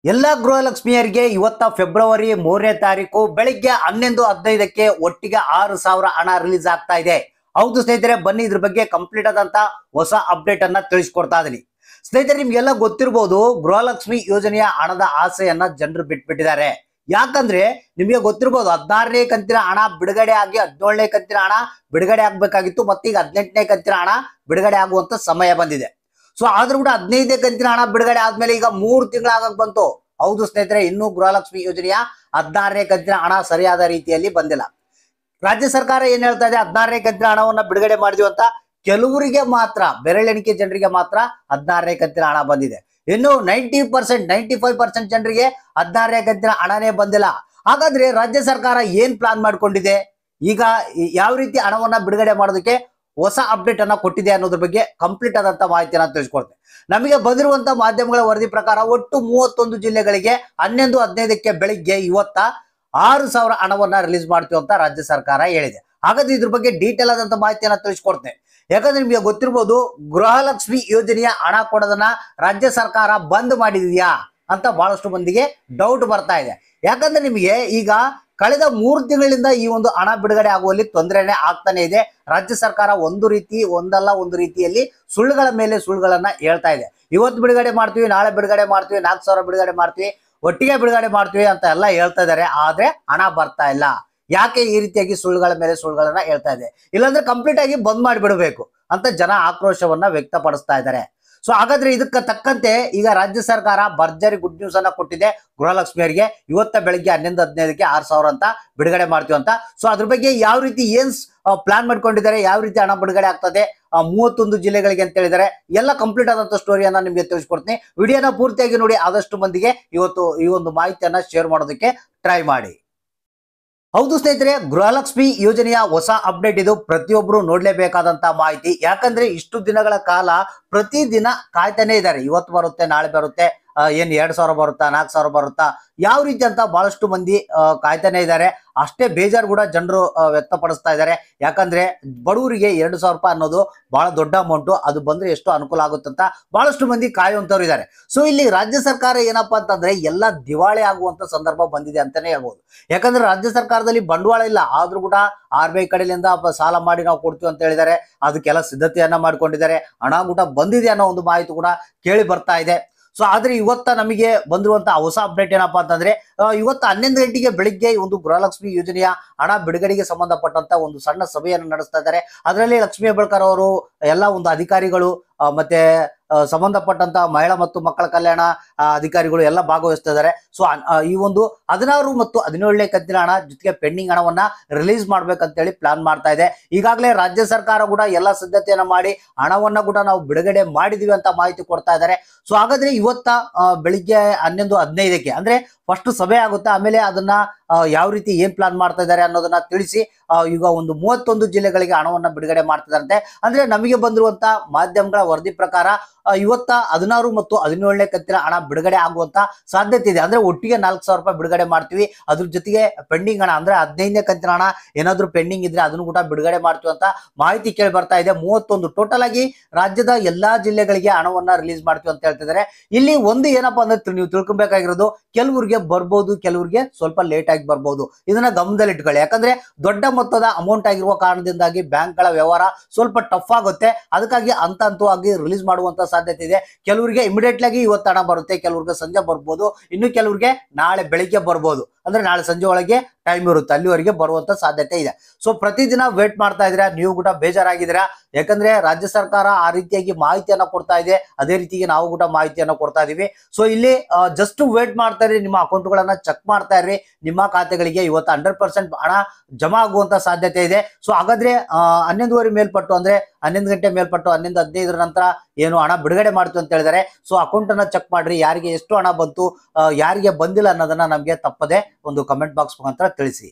ಎಲ್ಲ ಗೃಹಲಕ್ಷ್ಮಿಯರಿಗೆ ಇವತ್ತ ಫೆಬ್ರವರಿ 3ನೇ ತಾರೀಕು ಬೆಳಿಗ್ಗೆ 11:15ಕ್ಕೆ ಒಟ್ಟಿಗೆ 6,000 ಹಣ ರಿಲೀಸ್ ಆಗ್ತಾ ಇದೆ. ಹೌದು ಸ್ನೇಹಿತರೆ, ಬನ್ನಿ ಇದ್ರ ಬಗ್ಗೆ ಕಂಪ್ಲೀಟ್ ಆದಂತ ಹೊಸ ಅಪ್ಡೇಟ್ ಅನ್ನ ತಿಳಿಸ್ಕೊಡ್ತಾ ಇದೀನಿ. ಸ್ನೇಹಿತರೆ, ನಿಮ್ಗೆಲ್ಲ ಗೊತ್ತಿರಬಹುದು, ಗೃಹಲಕ್ಷ್ಮಿ ಯೋಜನೆಯ ಹಣದ ಆಸೆಯನ್ನ ಜನರು ಬಿಟ್ಬಿಟ್ಟಿದ್ದಾರೆ. ಯಾಕಂದ್ರೆ ನಿಮಗೆ ಗೊತ್ತಿರಬಹುದು, 16ನೇ ಕಂತಿನ ಹಣ ಬಿಡುಗಡೆ ಆಗಿ 17ನೇ ಕಂತಿನ ಹಣ ಬಿಡುಗಡೆ ಆಗ್ಬೇಕಾಗಿತ್ತು. ಮತ್ತೀಗ 18ನೇ ಕಂತಿನ ಹಣ ಬಿಡುಗಡೆ ಆಗುವಂತ ಸಮಯ ಬಂದಿದೆ. ಸೊ ಆದ್ರೂ ಕೂಡ 15ನೇ ಕಂತಿನ ಹಣ ಬಿಡುಗಡೆ ಆದ್ಮೇಲೆ ಈಗ 3 ತಿಂಗಳಾಗಕ್ ಬಂತು. ಹೌದು ಸ್ನೇಹಿತರೆ, ಇನ್ನೂ ಗೃಹಲಕ್ಷ್ಮಿ ಯೋಜನೆಯ 16ನೇ ಕಂತಿನ ಹಣ ಸರಿಯಾದ ರೀತಿಯಲ್ಲಿ ಬಂದಿಲ್ಲ. ರಾಜ್ಯ ಸರ್ಕಾರ ಏನ್ ಹೇಳ್ತಾ ಇದೆ, 16ನೇ ಕಂತಿನ ಹಣವನ್ನ ಬಿಡುಗಡೆ ಮಾಡಿದ್ವಿ ಅಂತ. ಕೆಲವರಿಗೆ ಮಾತ್ರ, ಬೆರಳೆಣಿಕೆ ಜನರಿಗೆ ಮಾತ್ರ 16ನೇ ಕಂತಿನ ಹಣ ಬಂದಿದೆ. ಇನ್ನು 90%, 95% ಜನರಿಗೆ 16ನೇ ಕಂತಿನ ಹಣನೇ ಬಂದಿಲ್ಲ. ಹಾಗಾದ್ರೆ ರಾಜ್ಯ ಸರ್ಕಾರ ಏನ್ ಪ್ಲಾನ್ ಮಾಡ್ಕೊಂಡಿದೆ, ಈಗ ಯಾವ ರೀತಿ ಹಣವನ್ನ ಬಿಡುಗಡೆ ಮಾಡೋದಕ್ಕೆ ಹೊಸ ಅಪ್ಡೇಟ್ ಅನ್ನ ಕೊಟ್ಟಿದೆ ಅನ್ನೋದ್ರ ಬಗ್ಗೆ ಕಂಪ್ಲೀಟ್ ಆದಂತ ಮಾಹಿತಿಯನ್ನ ತಿಳಿಸ್ಕೊಡ್ತೇನೆ. ನಮಗೆ ಬಂದಿರುವಂತ ಮಾಧ್ಯಮಗಳ ವರದಿ ಪ್ರಕಾರ ಒಟ್ಟು 31 ಜಿಲ್ಲೆಗಳಿಗೆ 11:15ಕ್ಕೆ ಬೆಳಿಗ್ಗೆ ಇವತ್ತ 6,000 ಹಣವನ್ನ ರಿಲೀಸ್ ಮಾಡ್ತೀವಿ ಅಂತ ರಾಜ್ಯ ಸರ್ಕಾರ ಹೇಳಿದೆ. ಹಾಗಾದ್ರೆ ಇದ್ರ ಬಗ್ಗೆ ಡೀಟೇಲ್ ಆದಂತ ಮಾಹಿತಿಯನ್ನ ತಿಳಿಸ್ಕೊಡ್ತೇನೆ. ಯಾಕಂದ್ರೆ ನಿಮಗೆ ಗೊತ್ತಿರಬಹುದು, ಗೃಹಲಕ್ಷ್ಮಿ ಯೋಜನೆಯ ಹಣ ಕೊಡೋದನ್ನ ರಾಜ್ಯ ಸರ್ಕಾರ ಬಂದ್ ಮಾಡಿದ್ಯಾ ಅಂತ ಬಹಳಷ್ಟು ಮಂದಿಗೆ ಡೌಟ್ ಬರ್ತಾ ಇದೆ. ಯಾಕಂದ್ರೆ ನಿಮಗೆ ಈಗ ಕಳೆದ 3 ತಿಂಗಳಿಂದ ಈ ಒಂದು ಹಣ ಬಿಡುಗಡೆ ಆಗುವಲ್ಲಿ ತೊಂದರೆನೇ ಆಗ್ತಾನೆ ಇದೆ. ರಾಜ್ಯ ಸರ್ಕಾರ ಒಂದು ರೀತಿಯಲ್ಲಿ ಸುಳ್ಳುಗಳ ಮೇಲೆ ಸುಳ್ಳುಗಳನ್ನ ಹೇಳ್ತಾ ಇದೆ. ಇವತ್ತು ಬಿಡುಗಡೆ ಮಾಡ್ತೀವಿ, ನಾಳೆ ಬಿಡುಗಡೆ ಮಾಡ್ತೀವಿ, 4,000 ಬಿಡುಗಡೆ ಮಾಡ್ತೀವಿ, ಒಟ್ಟಿಗೆ ಬಿಡುಗಡೆ ಮಾಡ್ತೀವಿ ಅಂತ ಎಲ್ಲ ಹೇಳ್ತಾ ಇದ್ದಾರೆ. ಆದ್ರೆ ಹಣ ಬರ್ತಾ ಇಲ್ಲ. ಯಾಕೆ ಈ ರೀತಿಯಾಗಿ ಸುಳ್ಳುಗಳ ಮೇಲೆ ಸುಳ್ಳುಗಳನ್ನ ಹೇಳ್ತಾ ಇದೆ? ಇಲ್ಲಾಂದ್ರೆ ಕಂಪ್ಲೀಟ್ ಆಗಿ ಬಂದ್ ಮಾಡಿಬಿಡಬೇಕು ಅಂತ ಜನ ಆಕ್ರೋಶವನ್ನ ವ್ಯಕ್ತಪಡಿಸ್ತಾ ಇದ್ದಾರೆ. ಸೊ ಹಾಗಾದ್ರೆ ಇದಕ್ಕೆ ತಕ್ಕಂತೆ ಈಗ ರಾಜ್ಯ ಸರ್ಕಾರ ಭರ್ಜರಿ ಗುಡ್ ನ್ಯೂಸ್ ಅನ್ನ ಕೊಟ್ಟಿದೆ ಗೃಹಲಕ್ಷ್ಮಿಯರಿಗೆ. ಇವತ್ತ ಬೆಳಿಗ್ಗೆ 11:15ಕ್ಕೆ 6,000 ಅಂತ ಬಿಡುಗಡೆ ಮಾಡ್ತೀವಿ ಅಂತ. ಸೊ ಅದ್ರ ಬಗ್ಗೆ ಯಾವ ರೀತಿ ಏನ್ ಪ್ಲಾನ್ ಮಾಡ್ಕೊಂಡಿದ್ದಾರೆ, ಯಾವ ರೀತಿ ಹಣ ಬಿಡುಗಡೆ ಆಗ್ತದೆ 31 ಜಿಲ್ಲೆಗಳಿಗೆ ಅಂತ ಹೇಳಿದ್ದಾರೆ, ಎಲ್ಲ ಕಂಪ್ಲೀಟ್ ಆದಂತ ಸ್ಟೋರಿಯನ್ನ ನಿಮ್ಗೆ ತಿಳಿಸ್ಕೊಡ್ತೀನಿ. ವಿಡಿಯೋನ ಪೂರ್ತಿಯಾಗಿ ನೋಡಿ, ಆದಷ್ಟು ಮಂದಿಗೆ ಇವತ್ತು ಈ ಒಂದು ಮಾಹಿತಿಯನ್ನ ಶೇರ್ ಮಾಡೋದಕ್ಕೆ ಟ್ರೈ ಮಾಡಿ. ಹೌದು ಸ್ನೇಹಿತರೆ, ಗೃಹಲಕ್ಷ್ಮಿ ಯೋಜನೆಯ ಹೊಸ ಅಪ್ಡೇಟ್ ಇದು. ಪ್ರತಿಯೊಬ್ಬರು ನೋಡ್ಲೇಬೇಕಾದಂತ ಮಾಹಿತಿ. ಯಾಕಂದ್ರೆ ಇಷ್ಟು ದಿನಗಳ ಕಾಲ ಪ್ರತಿದಿನ ಕಾಯ್ತಾನೆ ಇದ್ದಾರೆ, ಇವತ್ತು ಬರುತ್ತೆ, ನಾಳೆ ಬರುತ್ತೆ, ಏನ್ 2,000 ಬರುತ್ತಾ, 4,000 ಬರುತ್ತಾ, ಯಾವ ರೀತಿ ಅಂತ ಬಹಳಷ್ಟು ಮಂದಿ ಕಾಯ್ತಾನೆ ಇದ್ದಾರೆ. ಅಷ್ಟೇ ಬೇಜಾರು ಕೂಡ ಜನರು ವ್ಯಕ್ತಪಡಿಸ್ತಾ ಇದ್ದಾರೆ. ಯಾಕಂದ್ರೆ ಬಡವರಿಗೆ 2,000 ರೂಪಾಯಿ ಅನ್ನೋದು ಬಹಳ ದೊಡ್ಡ ಅಮೌಂಟ್. ಅದು ಬಂದ್ರೆ ಎಷ್ಟು ಅನುಕೂಲ ಆಗುತ್ತಂತ ಬಹಳಷ್ಟು ಮಂದಿ ಕಾಯುವಂತವ್ರು ಇದ್ದಾರೆ. ಸೊ ಇಲ್ಲಿ ರಾಜ್ಯ ಸರ್ಕಾರ ಏನಪ್ಪಾ ಅಂತಂದ್ರೆ ಎಲ್ಲ ದಿವಾಳಿ ಆಗುವಂತ ಸಂದರ್ಭ ಬಂದಿದೆ ಅಂತಾನೆ ಹೇಳ್ಬೋದು. ಯಾಕಂದ್ರೆ ರಾಜ್ಯ ಸರ್ಕಾರದಲ್ಲಿ ಬಂಡವಾಳ ಇಲ್ಲ, ಆದ್ರೂ ಕೂಡ RBI ಕಡೆಯಿಂದ ಸಾಲ ಮಾಡಿ ನಾವು ಕೊಡ್ತೀವಿ ಅಂತ ಹೇಳಿದ್ದಾರೆ. ಅದಕ್ಕೆಲ್ಲ ಸಿದ್ಧತೆಯನ್ನ ಮಾಡ್ಕೊಂಡಿದ್ದಾರೆ. ಹಣ ಕೂಡ ಬಂದಿದೆ ಅನ್ನೋ ಒಂದು ಮಾಹಿತಿ ಕೂಡ ಕೇಳಿ ಬರ್ತಾ ಇದೆ. ಸೊ ಆದ್ರೆ ಇವತ್ತ ನಮಗೆ ಬಂದಿರುವಂತ ಹೊಸ ಅಪ್ಡೇಟ್ ಏನಪ್ಪಾ ಅಂತಂದ್ರೆ, ಇವತ್ತು 11 ಗಂಟೆಗೆ ಬೆಳಿಗ್ಗೆ ಒಂದು ಗೃಹಲಕ್ಷ್ಮಿ ಯೋಜನೆಯ ಹಣ ಬಿಡುಗಡೆಗೆ ಸಂಬಂಧಪಟ್ಟಂತ ಒಂದು ಸಣ್ಣ ಸಭೆಯನ್ನು ನಡೆಸ್ತಾ ಇದ್ದಾರೆ. ಅದರಲ್ಲಿ ಲಕ್ಷ್ಮೀ ಹೆಬ್ಬಾಳ್ಕರ್ ಅವರು, ಎಲ್ಲ ಒಂದು ಅಧಿಕಾರಿಗಳು, ಮತ್ತೆ ಸಂಬಂಧಪಟ್ಟಂತ ಮಹಿಳಾ ಮತ್ತು ಮಕ್ಕಳ ಕಲ್ಯಾಣ ಅಧಿಕಾರಿಗಳು ಎಲ್ಲ ಭಾಗವಹಿಸ್ತಾ ಇದ್ದಾರೆ. ಸೊ ಈ ಒಂದು 16 ಮತ್ತು 17ನೇ ಕಂತಿನ ಹಣ ಜೊತೆಗೆ ಪೆಂಡಿಂಗ್ ಹಣವನ್ನ ರಿಲೀಸ್ ಮಾಡ್ಬೇಕಂತೇಳಿ ಪ್ಲಾನ್ ಮಾಡ್ತಾ ಇದೆ. ಈಗಾಗಲೇ ರಾಜ್ಯ ಸರ್ಕಾರ ಕೂಡ ಎಲ್ಲ ಸಿದ್ಧತೆಯನ್ನ ಮಾಡಿ ಹಣವನ್ನ ಕೂಡ ನಾವು ಬಿಡುಗಡೆ ಮಾಡಿದೀವಿ ಅಂತ ಮಾಹಿತಿ ಕೊಡ್ತಾ ಇದ್ದಾರೆ. ಸೊ ಹಾಗಾದ್ರೆ ಇವತ್ತ ಬೆಳಿಗ್ಗೆ 11:15ಕ್ಕೆ ಅಂದ್ರೆ ಫಸ್ಟ್ ಸಭೆ ಆಗುತ್ತೆ. ಆಮೇಲೆ ಅದನ್ನ ಯಾವ ರೀತಿ ಏನ್ ಪ್ಲಾನ್ ಮಾಡ್ತಾ ಇದ್ದಾರೆ ಅನ್ನೋದನ್ನ ತಿಳಿಸಿ ಈಗ ಒಂದು 31 ಜಿಲ್ಲೆಗಳಿಗೆ ಹಣವನ್ನ ಬಿಡುಗಡೆ ಮಾಡ್ತಿದಾರಂತೆ. ಅಂದ್ರೆ ನಮಗೆ ಬಂದಿರುವಂತ ಮಾಧ್ಯಮಗಳ ವರದಿ ಪ್ರಕಾರ ಇವತ್ತ 16 ಮತ್ತು 17ನೇ ಕಂತಿನ ಹಣ ಬಿಡುಗಡೆ ಆಗುವಂತ ಸಾಧ್ಯತೆ ಇದೆ. ಅಂದ್ರೆ ಒಟ್ಟಿಗೆ 4,000 ರೂಪಾಯಿ ಬಿಡುಗಡೆ ಮಾಡ್ತೀವಿ. ಅದ್ರ ಜೊತೆಗೆ ಪೆಂಡಿಂಗ್ ಹಣ ಅಂದ್ರೆ 15ನೇ ಕಂತಿನ ಹಣ ಏನಾದ್ರು ಪೆಂಡಿಂಗ್ ಇದ್ರೆ ಅದನ್ನು ಕೂಡ ಬಿಡುಗಡೆ ಮಾಡ್ತೀವಿ ಅಂತ ಮಾಹಿತಿ ಕೇಳಿ ಬರ್ತಾ ಇದೆ. 31 ಟೋಟಲ್ ಆಗಿ ರಾಜ್ಯದ ಎಲ್ಲಾ ಜಿಲ್ಲೆಗಳಿಗೆ ಹಣವನ್ನ ರಿಲೀಸ್ ಮಾಡ್ತೀವಿ ಅಂತ ಹೇಳ್ತಿದ್ದಾರೆ. ಇಲ್ಲಿ ಒಂದು ಏನಪ್ಪಾ ಅಂದ್ರೆ ನೀವು ತಿಳ್ಕೊಬೇಕಾಗಿರೋದು, ಕೆಲವರಿಗೆ ಬರ್ಬೋದು, ಕೆಲವರಿಗೆ ಸ್ವಲ್ಪ ಲೇಟ್ ಆಗಿ ಬರ್ಬೋದು. ಇದನ್ನ ಗಮನದಲ್ಲಿ ಇಟ್ಕೊಳ್ಳಿ. ಯಾಕಂದ್ರೆ ದೊಡ್ಡ ಮೊತ್ತದ ಅಮೌಂಟ್ ಆಗಿರುವ ಕಾರಣದಿಂದಾಗಿ ಬ್ಯಾಂಕ್ಗಳ ವ್ಯವಹಾರ ಸ್ವಲ್ಪ ಟಫ್ ಆಗುತ್ತೆ. ಅದಕ್ಕಾಗಿ ಹಂತವಾಗಿ ರಿಲೀಸ್ ಮಾಡುವಂತ ಸಾಧ್ಯತೆ ಇದೆ. ಕೆಲವರಿಗೆ ಇಮಿಡಿಯೇಟ್ಲಿ ಆಗಿ ಇವತ್ತು ಹಣ ಬರುತ್ತೆ, ಕೆಲವರಿಗೆ ಸಂಜೆ ಬರ್ಬೋದು, ಇನ್ನು ಕೆಲವರಿಗೆ ನಾಳೆ ಬೆಳಿಗ್ಗೆ ಬರ್ಬೋದು. ಅಂದ್ರೆ ನಾಳೆ ಸಂಜೆ ಒಳಗೆ ಟೈಮ್ ಇರುತ್ತೆ, ಅಲ್ಲಿವರೆಗೆ ಬರುವಂತ ಸಾಧ್ಯತೆ ಇದೆ. ಸೊ ಪ್ರತಿದಿನ ವೇಟ್ ಮಾಡ್ತಾ ಇದ್ದೀರಾ, ನೀವು ಕೂಡ ಬೇಜಾರಾಗಿದ್ದೀರಾ. ಯಾಕಂದ್ರೆ ರಾಜ್ಯ ಸರ್ಕಾರ ಆ ರೀತಿಯಾಗಿ ಮಾಹಿತಿಯನ್ನ ಕೊಡ್ತಾ ಇದೆ, ಅದೇ ರೀತಿಗೆ ನಾವು ಕೂಡ ಮಾಹಿತಿಯನ್ನ ಕೊಡ್ತಾ ಇದೀವಿ. ಸೊ ಇಲ್ಲಿ ಜಸ್ಟ್ ವೇಟ್ ಮಾಡ್ತಾ ಇರಿ, ನಿಮ್ಮ ಅಕೌಂಟ್ಗಳನ್ನ ಚೆಕ್ ಮಾಡ್ತಾ ಇರ್ರಿ. ನಿಮ್ಮ ಖಾತೆಗಳಿಗೆ ಇವತ್ತು 100% ಹಣ ಜಮಾ ಆಗುವಂತ ಸಾಧ್ಯತೆ ಇದೆ. ಸೊ ಹಾಗಾದ್ರೆ 11:15 ಮೇಲ್ಪಟ್ಟು ಅಂದ್ರೆ 11 ಗಂಟೆ ಮೇಲ್ಪಟ್ಟು 11:15 ನಂತರ ಏನು ಹಣ ಬಿಡುಗಡೆ ಮಾಡ್ತು ಅಂತ ಹೇಳಿದ್ದಾರೆ. ಸೊ ಅಕೌಂಟ್ ಅನ್ನ ಚೆಕ್ ಮಾಡ್ರಿ, ಯಾರಿಗೆ ಎಷ್ಟು ಹಣ ಬಂತು, ಯಾರಿಗೆ ಬಂದಿಲ್ಲ ಅನ್ನೋದನ್ನ ನಮ್ಗೆ ತಪ್ಪದೆ ಒಂದು ಕಮೆಂಟ್ ಬಾಕ್ಸ್ ಮುಖಾಂತರ ತಿಳಿಸಿ.